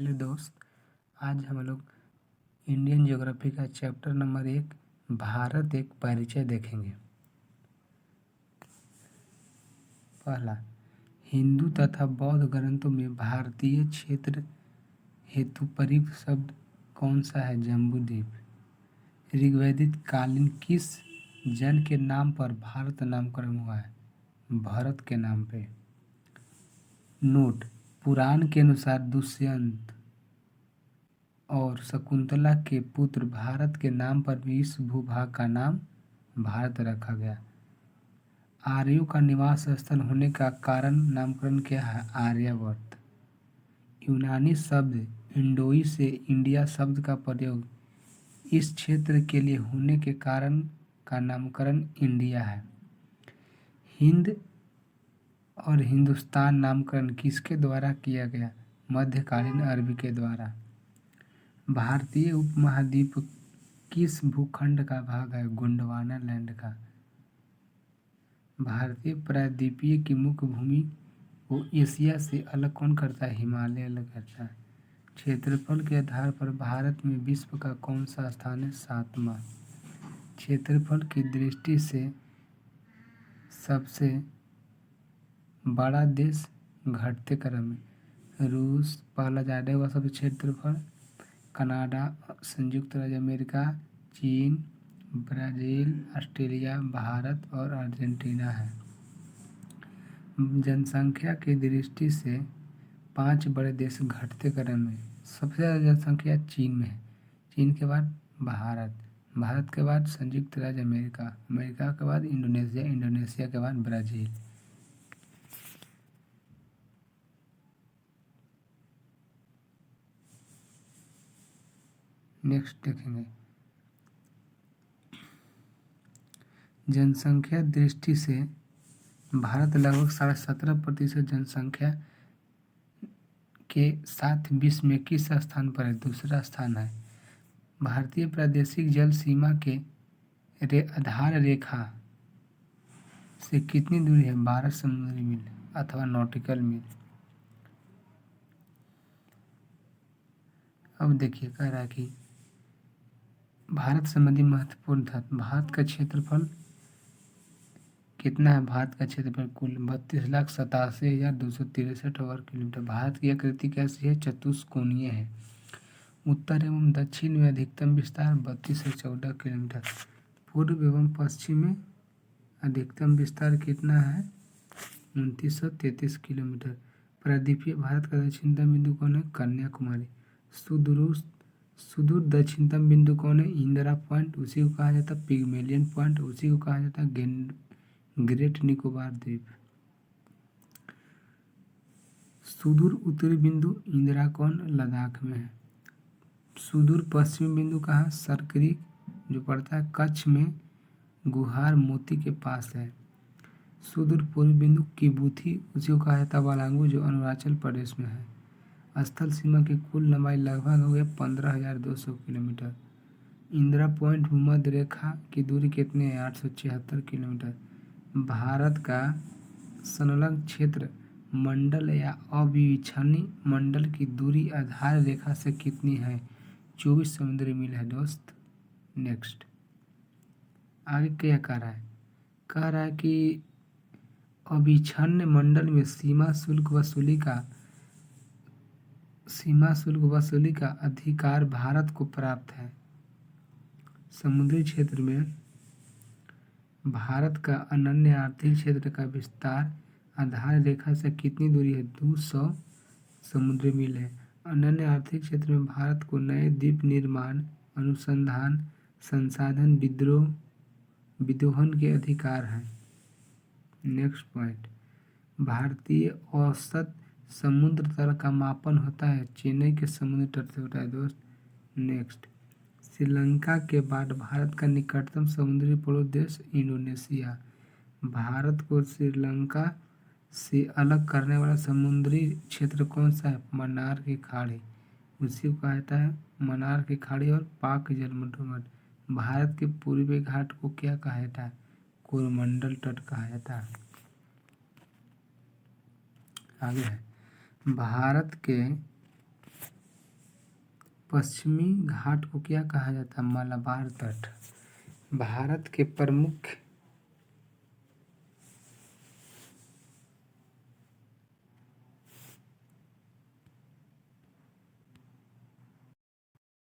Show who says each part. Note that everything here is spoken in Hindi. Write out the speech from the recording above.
Speaker 1: हेलो दोस्त, आज हम लोग इंडियन ज्योग्राफी का चैप्टर नंबर 1 भारत एक परिचय देखेंगे। पहला, हिंदू तथा बौद्ध ग्रंथों में भारतीय क्षेत्र हेतु प्रयुक्त शब्द कौन सा है? जम्बूद्वीप। ऋग्वैदिक कालीन किस जन के नाम पर भारत नामकरण हुआ है? भरत के नाम पे। नोट, पुराण के अनुसार दुष्यंत और शकुंतला के पुत्र भारत के नाम पर भी इस भूभाग का नाम भारत रखा गया। आर्यों का निवास स्थल होने का कारण नामकरण क्या है? आर्यावर्त। यूनानी शब्द इंडोई से इंडिया शब्द का प्रयोग इस क्षेत्र के लिए होने के कारण का नामकरण इंडिया है। हिंद और हिंदुस्तान नामकरण किसके द्वारा किया गया? मध्यकालीन अरबी के द्वारा। भारतीय उपमहाद्वीप किस भूखंड का भाग है? गोंडवाना लैंड का। भारतीय प्रायद्वीपीय की मुख्य भूमि को एशिया से अलग कौन करता है? हिमालय अलग करता है। क्षेत्रफल के आधार पर भारत में विश्व का कौन सा स्थान है? 7वां। क्षेत्रफल की दृष्टि से सबसे बड़ा देश घटते क्रम में रूस पहला ज़्यादा हुआ सबसे क्षेत्रफल, कनाडा, संयुक्त राज्य अमेरिका, चीन, ब्राज़ील, ऑस्ट्रेलिया, भारत और अर्जेंटीना है। जनसंख्या की दृष्टि से 5 बड़े देश घटते क्रम में सबसे ज़्यादा जनसंख्या चीन में है। चीन के बाद भारत, भारत के बाद संयुक्त राज्य अमेरिका, अमेरिका के बाद इंडोनेशिया, इंडोनेशिया के बाद ब्राज़ील। नेक्स्ट देखेंगे, जनसंख्या दृष्टि से भारत लगभग 17.5% जनसंख्या के साथ विश्व में किस स्थान पर है? दूसरा स्थान है। भारतीय प्रादेशिक जल सीमा के आधार रेखा से कितनी दूरी है? 12 समुद्री मील अथवा नॉटिकल मील। अब देखिए, कह रहा है कि भारत संबंधी महत्वपूर्ण तथ्य। भारत का क्षेत्रफल कितना है? भारत का क्षेत्रफल कुल 32,87,263 वर्ग किलोमीटर। भारत की आकृति कैसी है? चतुष्कोणीय है। उत्तर एवं दक्षिण में अधिकतम विस्तार 32 से 14 किलोमीटर। पूर्व एवं पश्चिम में अधिकतम विस्तार कितना है? 2933 किलोमीटर। प्रायद्वीपीय भारत का दक्षिणतम बिंदु कौन है? कन्याकुमारी। सुदूर दक्षिणतम बिंदु कौन है? इंदिरा पॉइंट, उसी को कहा जाता है पिग्मेलियन पॉइंट, उसी को कहा जाता है ग्रेट निकोबार द्वीप। सुदूर उत्तरी बिंदु इंदिरा कौन? लद्दाख में है। सुदूर पश्चिमी बिंदु कहाँ? सरक्रिक जो पड़ता है कच्छ में गुहार मोती के पास है। सुदूर पूर्वी बिंदु किबूथी, उसी को कहा जाता है वालांगू जो अरुणाचल प्रदेश में है। स्थल सीमा की कुल लंबाई लगभग हो गया 15,200 किलोमीटर। इंदिरा पॉइंट भूमध्य रेखा की दूरी कितनी है? 876 किलोमीटर। भारत का संलग्न क्षेत्र मंडल या अविच्छिन्न मंडल की दूरी आधार रेखा से कितनी है? 24 समुद्री मील है दोस्त। नेक्स्ट, आगे क्या कह रहा है? कह रहा है कि अविच्छिन्न मंडल में सीमा शुल्क वसूली का अधिकार भारत को प्राप्त है। समुद्री क्षेत्र में भारत का अनन्य आर्थिक क्षेत्र का विस्तार आधार रेखा से कितनी दूरी है? 200 समुद्री मील है। अनन्य आर्थिक क्षेत्र में भारत को नए द्वीप निर्माण, अनुसंधान, संसाधन विदोहन के अधिकार हैं। नेक्स्ट पॉइंट, भारतीय औसत समुद्र तल का मापन होता है चेन्नई के समुद्री तट से होता है दोस्त। नेक्स्ट, श्रीलंका के बाद भारत का निकटतम समुद्री पड़ोसी देश इंडोनेशिया। भारत को श्रीलंका से अलग करने वाला समुद्री क्षेत्र कौन सा है? मन्नार की खाड़ी, उसी को कहा जाता है मन्नार की खाड़ी और पाक जलमंडल। भारत के पूर्वी घाट को क्या कहा जाता है? कोरोमंडल तट कहा जाता है। आगे है, भारत के पश्चिमी घाट को क्या कहा जाता है? मलबार तट। भारत के प्रमुख